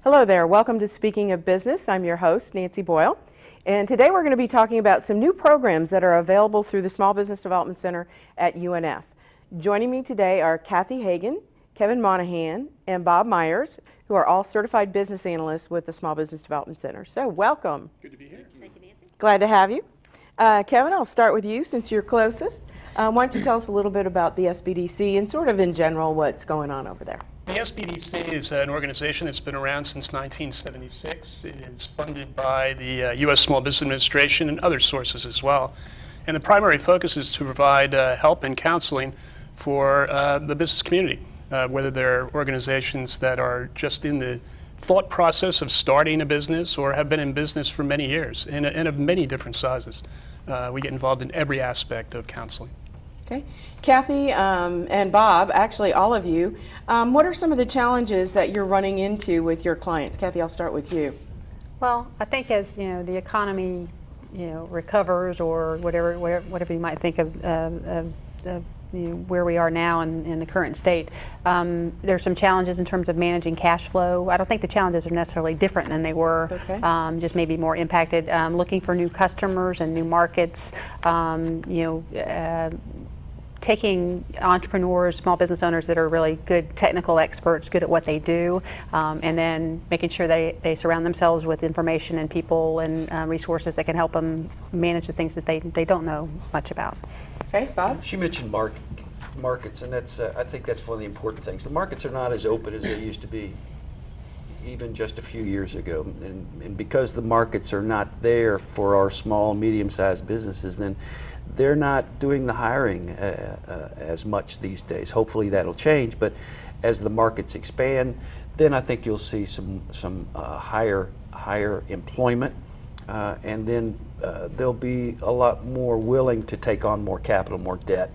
Hello there. Welcome to Speaking of Business. I'm your host, Nancy Boyle. And today we're going to be talking about some new programs that are available through the Small Business Development Center at UNF. Joining me today are Kathy Hagan, Kevin Monahan, and Bob Myers, who are all certified business analysts with the Small Business Development Center. So welcome. Good to be here. Thank you, Nancy. Glad to have you. Kevin, I'll start with you since you're closest. Why don't you tell us a little bit about the SBDC and sort of in general what's going on over there? The SBDC is an organization that's been around since 1976. It is funded by the U.S. Small Business Administration and other sources as well. And the primary focus is to provide help and counseling for the business community, whether they're organizations that are just in the thought process of starting a business or have been in business for many years and of many different sizes. We get involved in every aspect of counseling. Okay. Kathy and Bob, actually all of you, what are some of the challenges that you're running into with your clients? Kathy, I'll start with you. Well, I think as the economy recovers or whatever you might think of where we are now in the current state, there's some challenges in terms of managing cash flow. I don't think the challenges are necessarily different than they were, okay. Just maybe more impacted. Looking for new customers and new markets. Taking entrepreneurs, small business owners that are really good technical experts, good at what they do, and then making sure they surround themselves with information and people and resources that can help them manage the things that they don't know much about. Okay, Bob? She mentioned markets, and that's I think that's one of the important things. The markets are not as open as they used to be even just a few years ago, and because the markets are not there for our small, medium-sized businesses, then they're not doing the hiring as much these days. Hopefully that'll change, but as the markets expand, then I think you'll see some higher employment, and then they'll be a lot more willing to take on more capital, more debt.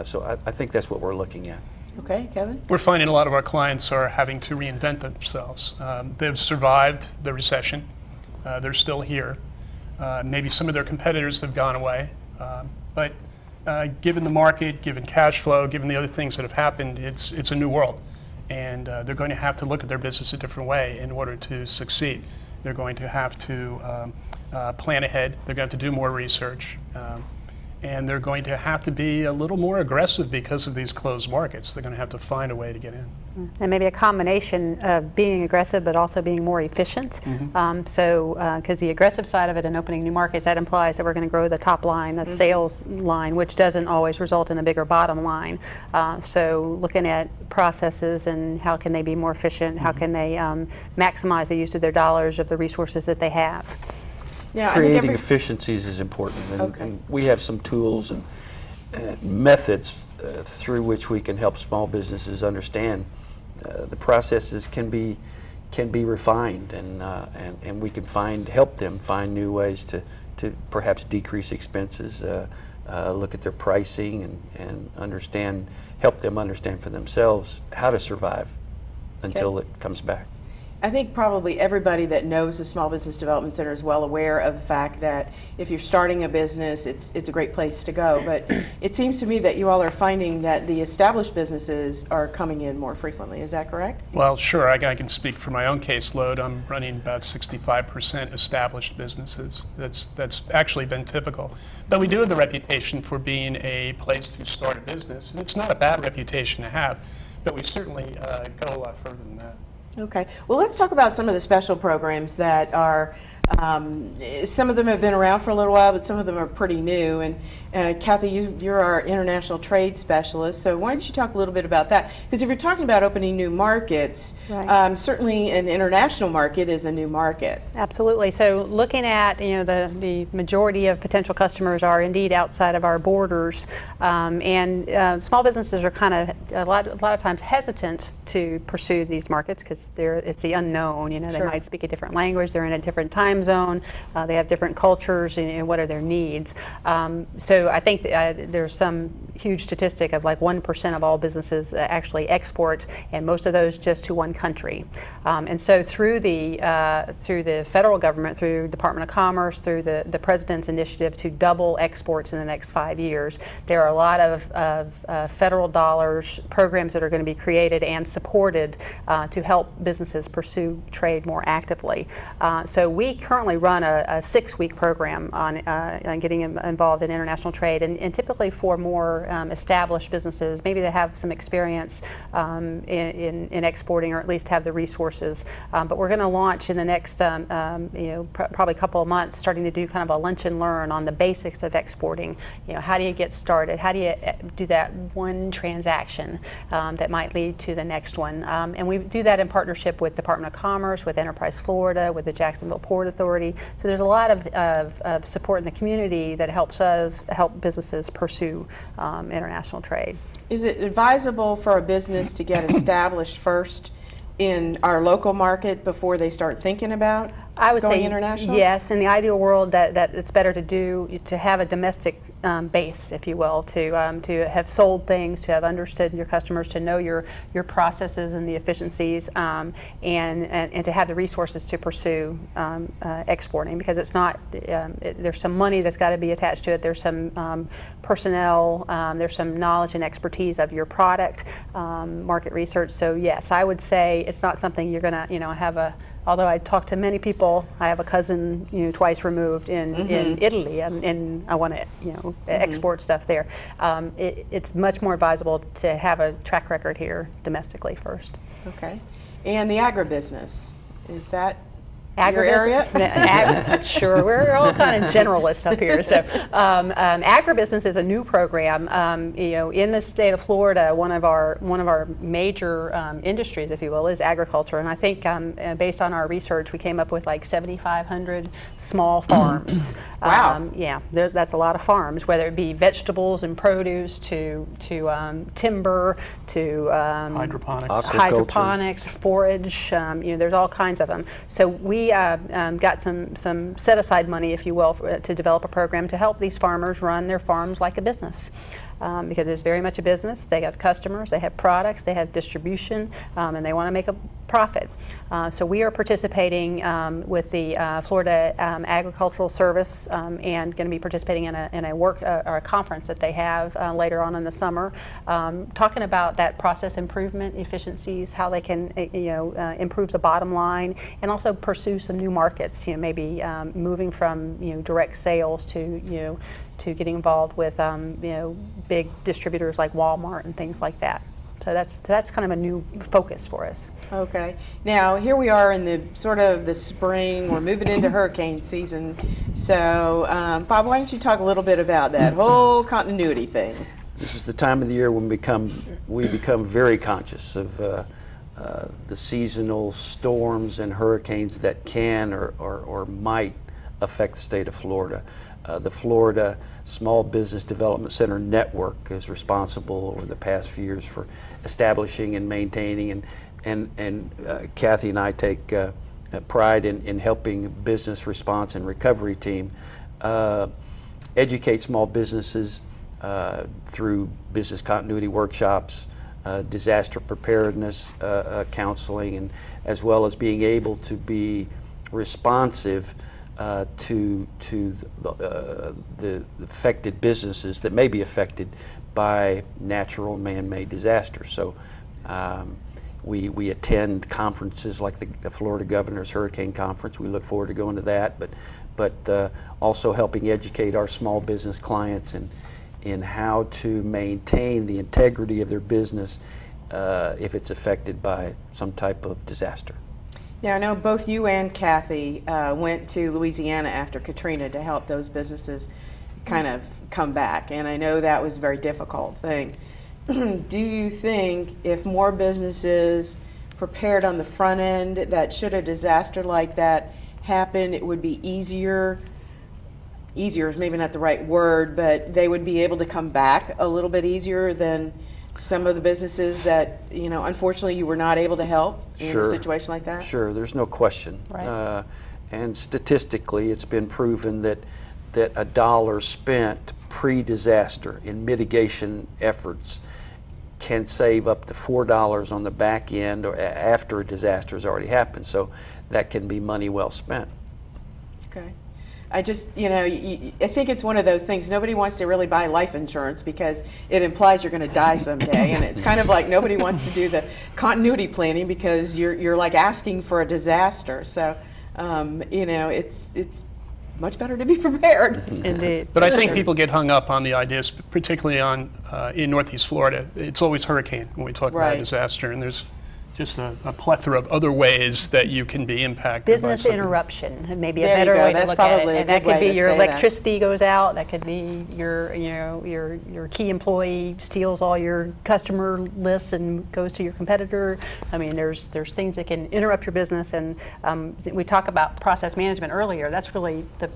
So I think that's what we're looking at. Okay, Kevin? We're finding a lot of our clients are having to reinvent themselves. They've survived the recession. They're still here. Maybe some of their competitors have gone away. But given the market, given cash flow, given the other things that have happened, it's a new world. And they're going to have to look at their business a different way in order to succeed. They're going to have to plan ahead. They're going to have to do more research. And they're going to have to be a little more aggressive because of these closed markets. They're going to have to find a way to get in. And maybe a combination of being aggressive but also being more efficient. Mm-hmm. Because the aggressive side of it and opening new markets, that implies that we're going to grow the top line, the sales line, which doesn't always result in a bigger bottom line. So looking at processes and how can they be more efficient, how can they maximize the use of their dollars, of the resources that they have. Yeah, Creating efficiencies is important, and we have some tools and methods through which we can help small businesses understand the processes can be refined, and we can help them find new ways to perhaps decrease expenses, look at their pricing, and help them understand for themselves how to survive until it comes back. I think probably everybody that knows the Small Business Development Center is well aware of the fact that if you're starting a business, it's a great place to go. But it seems to me that you all are finding that the established businesses are coming in more frequently. Is that correct? Well, sure. I can speak for my own caseload. I'm running about 65% established businesses. That's actually been typical. But we do have the reputation for being a place to start a business. And it's not a bad reputation to have, but we certainly go a lot further than that. Okay. Well, let's talk about some of the special programs that are, some of them have been around for a little while, but some of them are pretty new. And Kathy, you're our international trade specialist, so why don't you talk a little bit about that? Because if you're talking about opening new markets, Right. certainly an international market is a new market. Absolutely. So looking at, the majority of potential customers are indeed outside of our borders, and small businesses are kind of a lot of times hesitant to pursue these markets because it's the unknown. They Sure. might speak a different language, they're in a different time zone, they have different cultures, and what are their needs. So I think there's some huge statistic of like 1% of all businesses actually export, and most of those just to one country. And so through the federal government, through Department of Commerce, through the President's initiative to double exports in the next 5 years, there are a lot of federal dollars, programs that are going to be created and supported to help businesses pursue trade more actively. So we currently run a 6-week program on getting involved in international trade, and typically for more established businesses, maybe they have some experience in exporting, or at least have the resources. But we're going to launch in the next probably a couple of months, starting to do kind of a lunch and learn on the basics of exporting. How do you get started? How do you do that one transaction that might lead to the next one? And we do that in partnership with Department of Commerce, with Enterprise Florida, with the Jacksonville Port Authority. So there's a lot of support in the community that helps us help businesses pursue international trade. Is it advisable for a business to get established first in our local market before they start thinking about I would going say international? Yes. In the ideal world, that it's better to have a domestic base, if you will, to have sold things, to have understood your customers, to know your processes and the efficiencies, and to have the resources to pursue exporting, because it's not there's some money that's got to be attached to it. There's some personnel, there's some knowledge and expertise of your product, market research. So yes, I would say it's not something you're going to have a. Although I talk to many people, I have a cousin twice removed in Italy, and I want to export stuff there. It's much more advisable to have a track record here domestically first. Okay. And the agribusiness, is that your area? Sure, we're all kind of generalists up here. So, agribusiness is a new program. In the state of Florida, one of our major industries, if you will, is agriculture. And I think, based on our research, we came up with like 7,500 small farms. Wow. That's a lot of farms, whether it be vegetables and produce, to timber, to hydroponics, forage. There's all kinds of them. So we got some set aside money, if you will, to develop a program to help these farmers run their farms like a business. Because it's very much a business. They have customers, they have products, they have distribution, and they want to make a profit. So we are participating with the Florida Agricultural Service, and going to be participating in a work or a conference that they have later on in the summer, talking about that process improvement, efficiencies, how they can improve the bottom line, and also pursue some new markets. Maybe moving from direct sales to getting involved with big distributors like Walmart and things like that. So that's kind of a new focus for us. Okay. Now here we are in the sort of the spring. We're moving into hurricane season. So Bob, why don't you talk a little bit about that whole continuity thing? This is the time of the year when we become very conscious of the seasonal storms and hurricanes that can or might affect the state of Florida. The Florida Small Business Development Center Network is responsible over the past few years for establishing and maintaining, and Kathy and I take pride in helping business response and recovery team educate small businesses through business continuity workshops, disaster preparedness counseling, and as well as being able to be responsive to the affected businesses that may be affected by natural man-made disasters. So we attend conferences like the Florida Governor's Hurricane Conference. We look forward to going to that, but also helping educate our small business clients in how to maintain the integrity of their business if it's affected by some type of disaster. Now, I know both you and Kathy went to Louisiana after Katrina to help those businesses kind of come back, and I know that was a very difficult thing. Do you think if more businesses prepared on the front end, that should a disaster like that happen, it would be easier is maybe not the right word, but they would be able to come back a little bit easier than some of the businesses that, unfortunately you were not able to help in a situation like that? Sure, there's no question. Right. And statistically, it's been proven that a dollar spent pre-disaster in mitigation efforts can save up to $4 on the back end or after a disaster has already happened. So that can be money well spent. Okay. I just, I think it's one of those things. Nobody wants to really buy life insurance because it implies you're going to die someday, and it's kind of like nobody wants to do the continuity planning because you're like asking for a disaster. So, it's much better to be prepared. Indeed. But I think people get hung up on the ideas, particularly in Northeast Florida. It's always hurricane when we talk about Right. disaster, and there's just a plethora of other ways that you can be impacted by Business something. interruption, maybe a There you better go. way to That's look at it. probably a And that good could way be to your say that. electricity goes out. That could be your key employee steals all your customer lists and goes to your competitor. I mean, there's things that can interrupt your business. And we talked about process management earlier. That's really the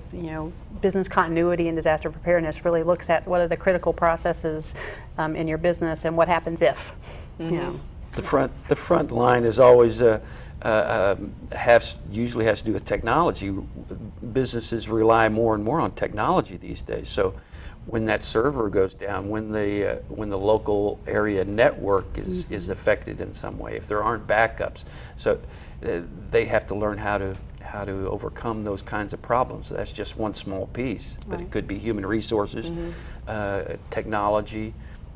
business continuity and disaster preparedness really looks at what are the critical processes in your business and what happens if. The front line is always usually has to do with technology. Businesses rely more and more on technology these days. So when that server goes down, when the local area network is affected in some way, if there aren't backups, so they have to learn how to overcome those kinds of problems. That's just one small piece, but it could be human resources, technology.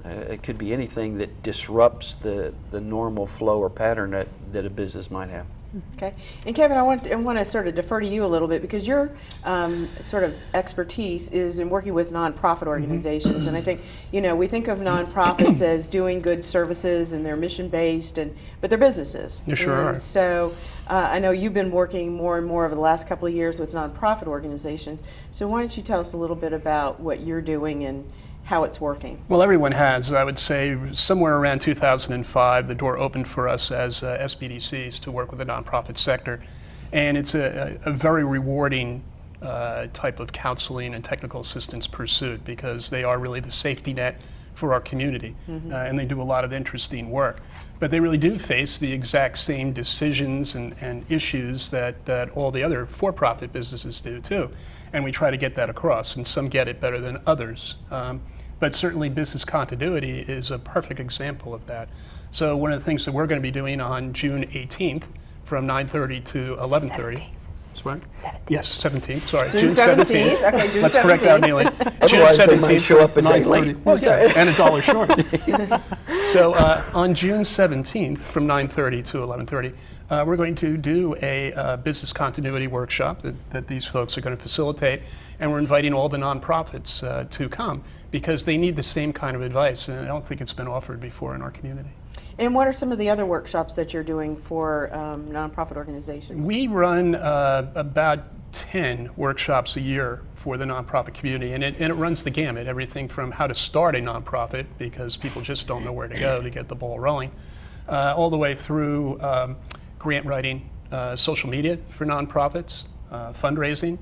It could be anything that disrupts the normal flow or pattern that a business might have. Okay. And Kevin, I want to sort of defer to you a little bit because your sort of expertise is in working with nonprofit organizations. And I think, we think of nonprofits as doing good services and they're mission-based, but they're businesses. They sure are. So I know you've been working more and more over the last couple of years with nonprofit organizations. So why don't you tell us a little bit about what you're doing and how it's working? Well, everyone has. I would say somewhere around 2005, the door opened for us as SBDCs to work with the nonprofit sector. And it's a very rewarding type of counseling and technical assistance pursuit because they are really the safety net for our community. And they do a lot of interesting work. But they really do face the exact same decisions and issues that all the other for-profit businesses do too. And we try to get that across, and some get it better than others. But certainly business continuity is a perfect example of that. So one of the things that we're going to be doing on June 18th from 9:30 to 11:30. 17th. What? 17th. Yes, 17th, sorry. June 17th. Okay, June Let's correct that, 17th. Neely. Otherwise, they might show up a day 9:30. late. Well, yeah, and $1 short. So on June 17th from 9:30 to 11:30, we're going to do a business continuity workshop that these folks are going to facilitate, and we're inviting all the nonprofits to come because they need the same kind of advice, and I don't think it's been offered before in our community. And what are some of the other workshops that you're doing for nonprofit organizations? We run about 10 workshops a year for the nonprofit community, and it runs the gamut, everything from how to start a nonprofit, because people just don't know where to go to get the ball rolling, all the way through grant writing, social media for nonprofits, fundraising.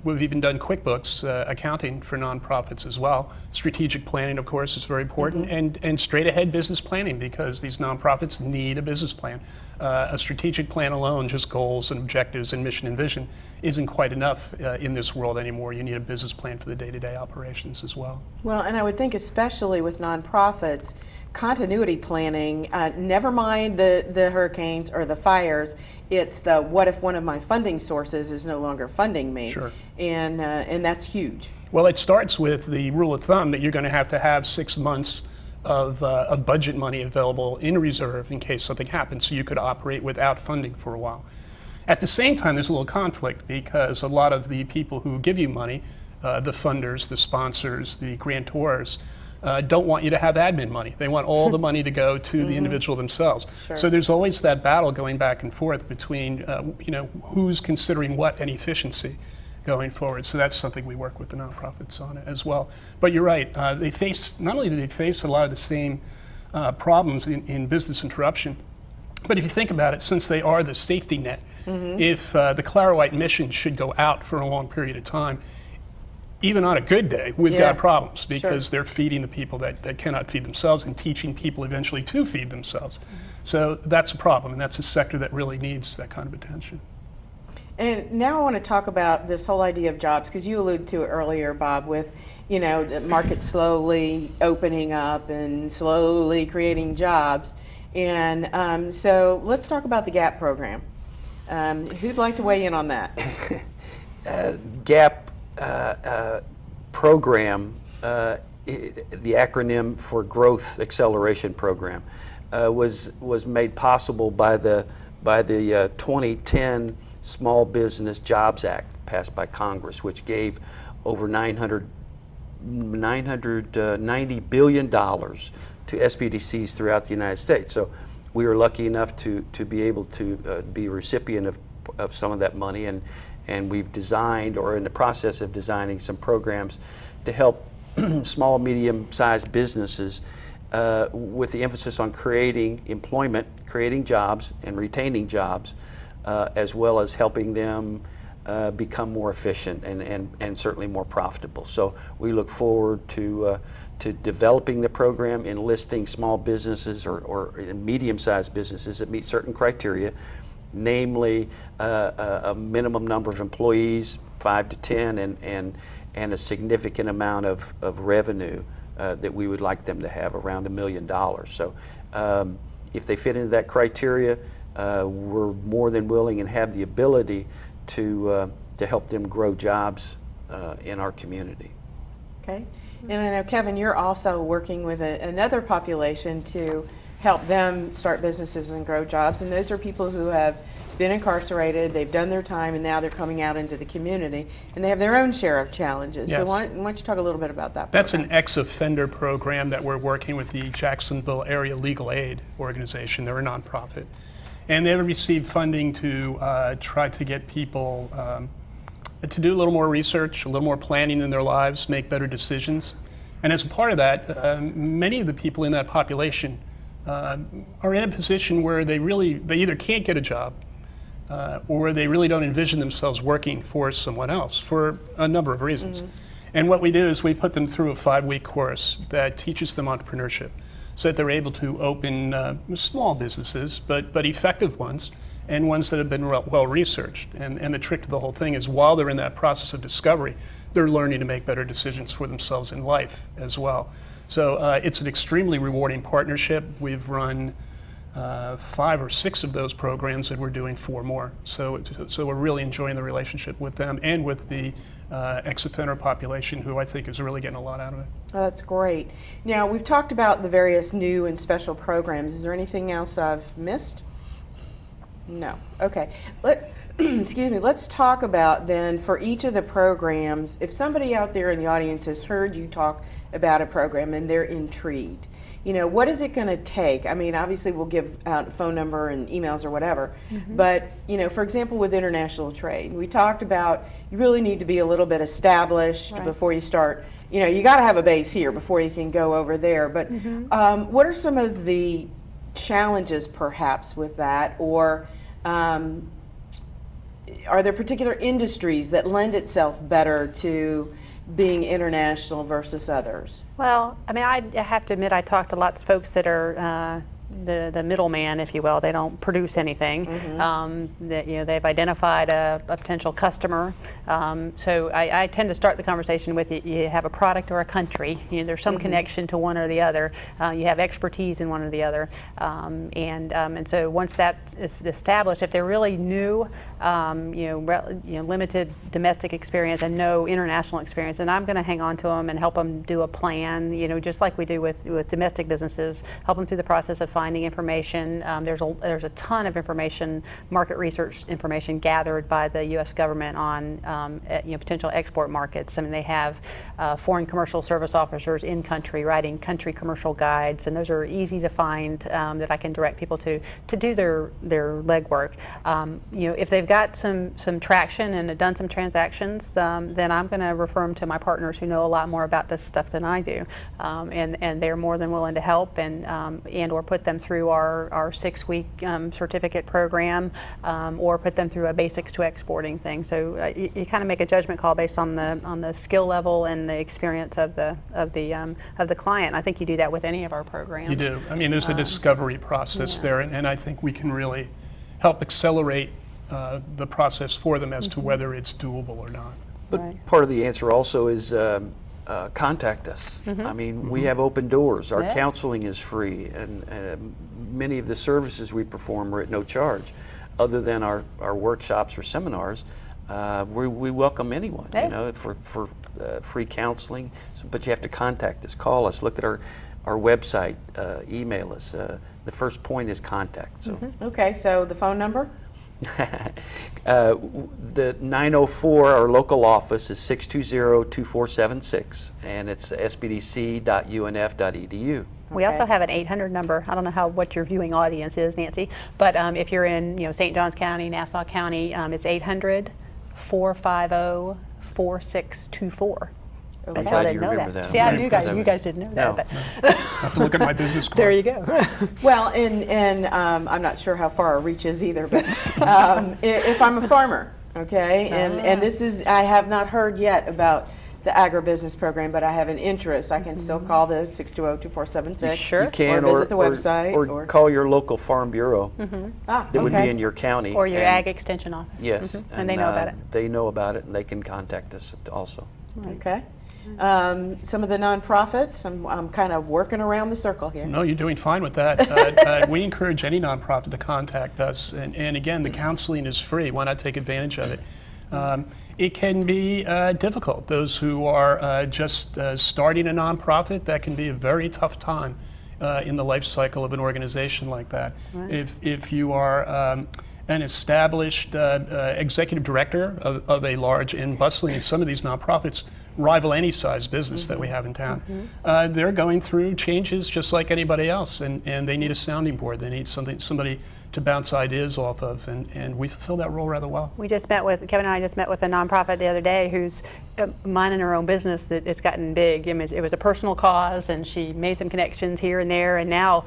We've even done QuickBooks accounting for nonprofits as well. Strategic planning, of course, is very important, and straight ahead business planning because these nonprofits need a business plan. A strategic plan alone, just goals and objectives and mission and vision, isn't quite enough in this world anymore. You need a business plan for the day-to-day operations as well. Well, and I would think especially with nonprofits, continuity planning, never mind the hurricanes or the fires, it's the what if one of my funding sources is no longer funding me. Sure. And that's huge. Well, it starts with the rule of thumb that you're going to have 6 months of budget money available in reserve in case something happens, so you could operate without funding for a while. At the same time, there's a little conflict because a lot of the people who give you money, the funders, the sponsors, the grantors, don't want you to have admin money. They want all the money to go to the individual themselves. Sure. So there's always that battle going back and forth between who's considering what and efficiency going forward. So that's something we work with the nonprofits on as well. But you're right. They face, not only do they face a lot of the same problems in business interruption, but if you think about it, since they are the safety net, if the Claro-White mission should go out for a long period of time, even on a good day, we've got problems because they're feeding the people that cannot feed themselves and teaching people eventually to feed themselves. So that's a problem, and that's a sector that really needs that kind of attention. And now I want to talk about this whole idea of jobs, because you alluded to it earlier, Bob, with the market slowly opening up and slowly creating jobs. And so let's talk about the GAP program. Who'd like to weigh in on that? GAP program, the acronym for Growth Acceleration Program, was made possible by the 2010 Small Business Jobs Act passed by Congress, which gave over $990 billion to SBDCs throughout the United States. So we were lucky enough to be able to be a recipient of some of that money, and we've designed, or in the process of designing, some programs to help small, medium-sized businesses with the emphasis on creating employment, creating jobs, and retaining jobs, as well as helping them become more efficient and certainly more profitable. So we look forward to developing the program, enlisting small businesses or medium-sized businesses that meet certain criteria, namely a minimum number of employees, 5 to 10, and a significant amount of revenue that we would like them to have, around $1 million. So if they fit into that criteria, we're more than willing and have the ability to help them grow jobs in our community. Okay. And I know, Kevin, you're also working with another population to help them start businesses and grow jobs. And those are people who have been incarcerated, they've done their time, and now they're coming out into the community, and they have their own share of challenges. Yes. So why don't you talk a little bit about that program? That's an ex-offender program that we're working with the Jacksonville Area Legal Aid Organization. They're a nonprofit. And they received funding to try to get people to do a little more research, a little more planning in their lives, make better decisions. And as a part of that, many of the people in that population are in a position where they either can't get a job or they really don't envision themselves working for someone else for a number of reasons. And what we do is we put them through a 5-week course that teaches them entrepreneurship, so that they're able to open small businesses, but effective ones, and ones that have been well researched. And the trick to the whole thing is, while they're in that process of discovery, they're learning to make better decisions for themselves in life as well. So it's an extremely rewarding partnership. We've run 5 or 6 of those programs, and we're doing 4 more. So we're really enjoying the relationship with them and with the ex-offender population, who I think is really getting a lot out of it. Oh, that's great. Now, we've talked about the various new and special programs. Is there anything else I've missed? No. Okay. Excuse me. Let's talk about then, for each of the programs, if somebody out there in the audience has heard you talk about a program and they're intrigued, what is it going to take? I mean, obviously we'll give out a phone number and emails or whatever, but, for example, with international trade, we talked about you really need to be a little bit established before you start. You got to have a base here before you can go over there. But what are some of the challenges perhaps with that? Or are there particular industries that lend itself better to being international versus others? Well, I mean, I have to admit, I talked to lots of folks that are the middleman, if you will. They don't produce anything. They've identified a potential customer. So I tend to start the conversation with you have a product or a country. There's some connection to one or the other. You have expertise in one or the other. And so once that is established, if they're really new, limited domestic experience and no international experience, then I'm going to hang on to them and help them do a plan. Just like we do with domestic businesses, help them through the process of finding information. There's a ton of information, market research information gathered by the U.S. government on potential export markets. I mean, they have foreign commercial service officers in country writing country commercial guides, and those are easy to find that I can direct people to do their legwork. If they've got some traction and have done some transactions, then I'm going to refer them to my partners who know a lot more about this stuff than I do, and they're more than willing to help and or put them through our 6-week certificate program, or put them through a basics to exporting thing. So you kind of make a judgment call based on the skill level and the experience of the client. I think you do that with any of our programs. You do. I mean, there's a discovery process there, and I think we can really help accelerate the process for them as to whether it's doable or not. But Right. part of the answer also is contact us. I mean, we have open doors. Our Yeah. counseling is free, and many of the services we perform are at no charge. Other than our workshops or seminars, we welcome anyone, Yeah. for free counseling. But you have to contact us, call us, look at our website, email us. The first point is contact. So. Okay, so the phone number? The 904, our local office, is 620-2476, and it's sbdc.unf.edu. We also Okay. have an 800 number. I don't know what your viewing audience is, Nancy, but if you're in St. Johns County, Nassau County, it's 800-450-4624. I'm Bet glad y'all you didn't know remember that. that. See, I I'm knew glad you guys didn't know No. that. I have to look at my business card. There you go. Well, and I'm not sure how far our reach is either, but if I'm a farmer, okay, and this is, I have not heard yet about the agribusiness program, but I have an interest, I can still call the 620-2476. Sure. You can, Or visit the website. or call your local farm bureau that would be in your county. Or your and- Ag Extension office. Yes. And they know about it. They know about it, and they can contact us also. Okay. Some of the nonprofits, I'm kind of working around the circle here. No, you're doing fine with that. We encourage any nonprofit to contact us, and again, the counseling is free. Why not take advantage of it? It can be difficult. Those who are just starting a nonprofit, that can be a very tough time in the life cycle of an organization like that. Right. If you are an established executive director of a large and bustling, and some of these nonprofits rival any size business that we have in town. They're going through changes just like anybody else, and they need a sounding board. They need somebody to bounce ideas off of, and we fulfill that role rather well. Kevin and I just met with a nonprofit the other day who's minding her own business that it's gotten big. I mean, it was a personal cause, and she made some connections here and there, and now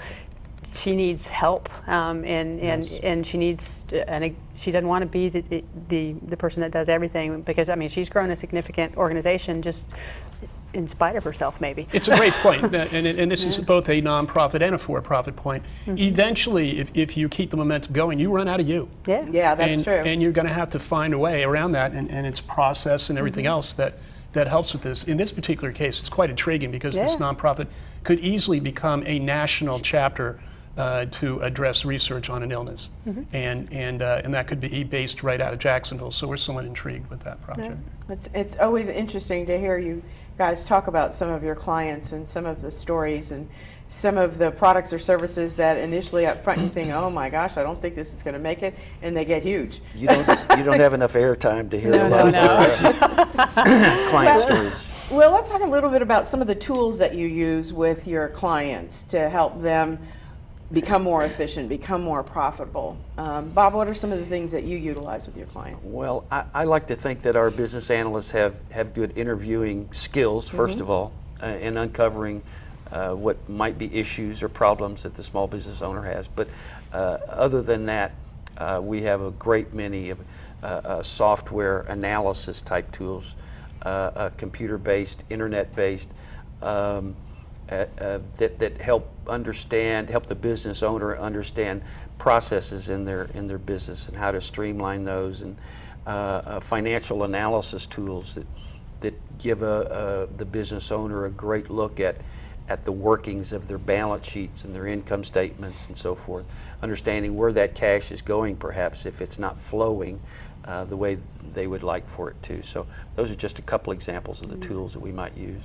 she needs help, and she needs, and she doesn't want to be the person that does everything, because I mean she's grown a significant organization just in spite of herself, maybe. It's a great point, and this is both a nonprofit and a for-profit point. Eventually, if you keep the momentum going, you run out of you. Yeah. Yeah, that's and, true. And you're going to have to find a way around that, and its process and everything else that helps with this. In this particular case, it's quite intriguing because this Yeah. nonprofit could easily become a national chapter to address research on an illness, and that could be based right out of Jacksonville. So we're somewhat intrigued with that project. It's always interesting to hear you guys talk about some of your clients and some of the stories and some of the products or services that initially up front you think, oh my gosh, I don't think this is going to make it, and they get huge. You don't have enough airtime to hear a lot of client stories. Well, let's talk a little bit about some of the tools that you use with your clients to help them become more efficient, become more profitable. Bob, what are some of the things that you utilize with your clients? Well, I like to think that our business analysts have good interviewing skills, first of all, in uncovering what might be issues or problems that the small business owner has. But other than that, we have a great many software analysis type tools, computer-based, internet-based, that help the business owner understand processes in their business and how to streamline those, and financial analysis tools that give the business owner a great look at the workings of their balance sheets and their income statements and so forth, understanding where that cash is going, perhaps if it's not flowing the way they would like for it to. So those are just a couple examples of the tools that we might use.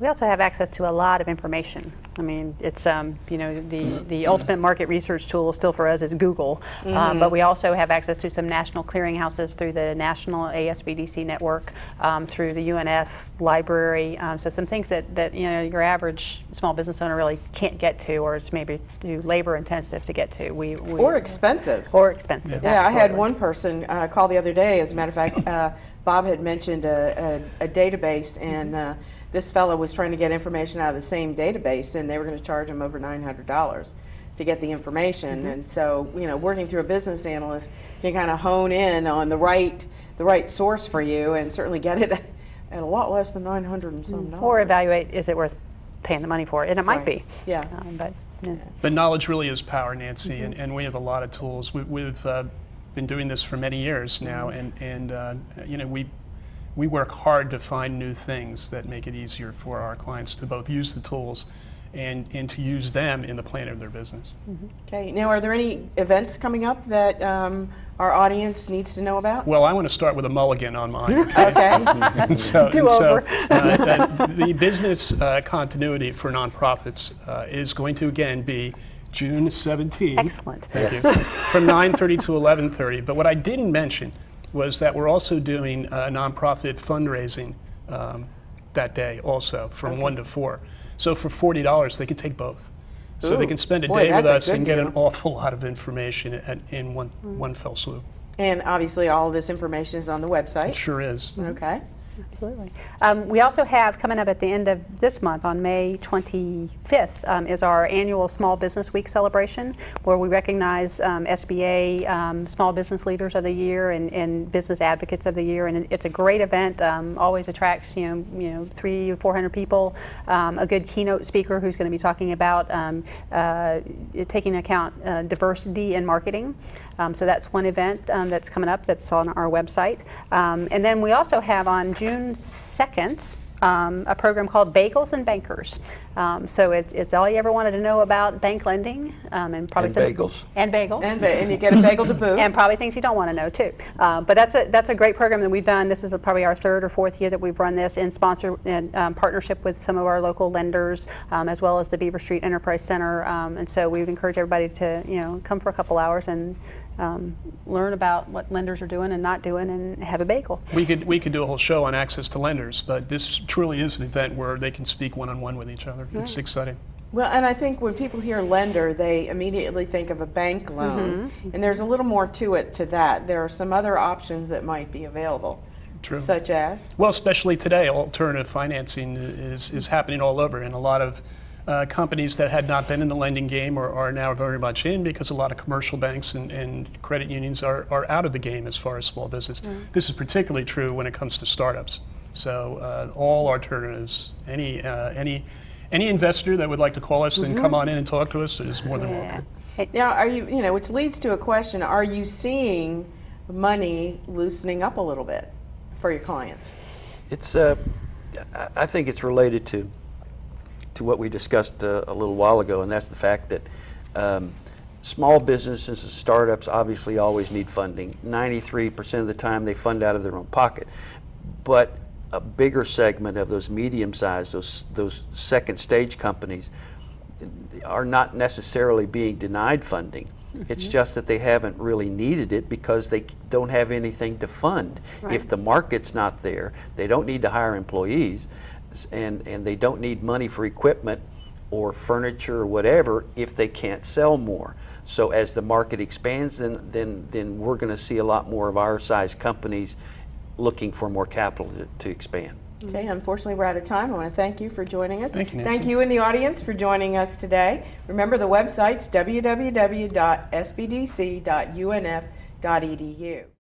We also have access to a lot of information. I mean, it's the ultimate market research tool still for us is Google, but we also have access to some national clearinghouses through the National ASBDC network, through the UNF library. So some things that your average small business owner really can't get to, or it's maybe too labor intensive to get to. Or expensive. Or expensive. Yeah, I had absolutely. one person call the other day, as a matter of fact, Bob had mentioned a database, and this fellow was trying to get information out of the same database, and they were going to charge him over $900 to get the information. And so, working through a business analyst can kind of hone in on the right source for you, and certainly get it at a lot less than $900 and some dollars. Or evaluate, is it worth paying the money for it? And it might Right. be. Yeah. But yeah. But knowledge really is power, Nancy, and we have a lot of tools. We've been doing this for many years now, and we work hard to find new things that make it easier for our clients to both use the tools and to use them in the planning of their business. Okay. Now, are there any events coming up that our audience needs to know about? Well, I want to start with a mulligan on mine. Okay. Do-over. The business continuity for nonprofits is going to again be June 17th. Excellent. Thank you. From 9:30 to 11:30. But what I didn't mention was that we're also doing nonprofit fundraising that day also from 1 to 4. So for $40, they could take both. So they Ooh, can spend a boy, day with that's a us good and get an deal. awful lot of information in one fell swoop. And obviously, all of this information is on the It website. sure is. Okay. Absolutely. We also have coming up at the end of this month, on May 25th, is our annual Small Business Week celebration, where we recognize SBA Small Business Leaders of the Year and Business Advocates of the Year, and it's a great event. Always attracts 300 or 400 people. A good keynote speaker who's going to be talking about taking into account diversity in marketing. So that's one event that's coming up that's on our website. And then we also have on June 2nd a program called Bagels and Bankers. So it's all you ever wanted to know about bank lending, and probably And bagels. And bagels. And you get a bagel to boot. And probably things you don't want to know too. But that's a great program that we've done. This is probably our 3rd or 4th year that we've run this in partnership with some of our local lenders, as well as the Beaver Street Enterprise Center. And so we would encourage everybody to come for a couple hours and learn about what lenders are doing and not doing, and have a bagel. We could do a whole show on access to lenders, but this truly is an event where they can speak one-on-one with each other. It's exciting. Well, and I think when people hear lender, they immediately think of a bank loan. And there's a little more to it to that. There are some other options that might be available. True. Such as? Well, especially today, alternative financing is happening all over, and a lot of companies that had not been in the lending game are now very much in, because a lot of commercial banks and credit unions are out of the game as far as small business. This is particularly true when it comes to startups. So all alternatives, any investor that would like to call us and come on in and talk to us is more than welcome. Now, are you, which leads to a question, are you seeing money loosening up a little bit for your clients? It's, I think it's related to what we discussed a little while ago, and that's the fact that small businesses and startups obviously always need funding. 93% of the time they fund out of their own pocket. But a bigger segment of those medium-sized, those second stage companies are not necessarily being denied funding. It's just that they haven't really needed it because they don't have anything to fund. Right. If the market's not there, they don't need to hire employees, and they don't need money for equipment or furniture or whatever if they can't sell more. So as the market expands, then we're going to see a lot more of our size companies looking for more capital to expand. Okay, unfortunately, we're out of time. I want to thank you for joining us. Thank you, Nancy. Thank you in the audience for joining us today. Remember, the website's www.sbdc.unf.edu.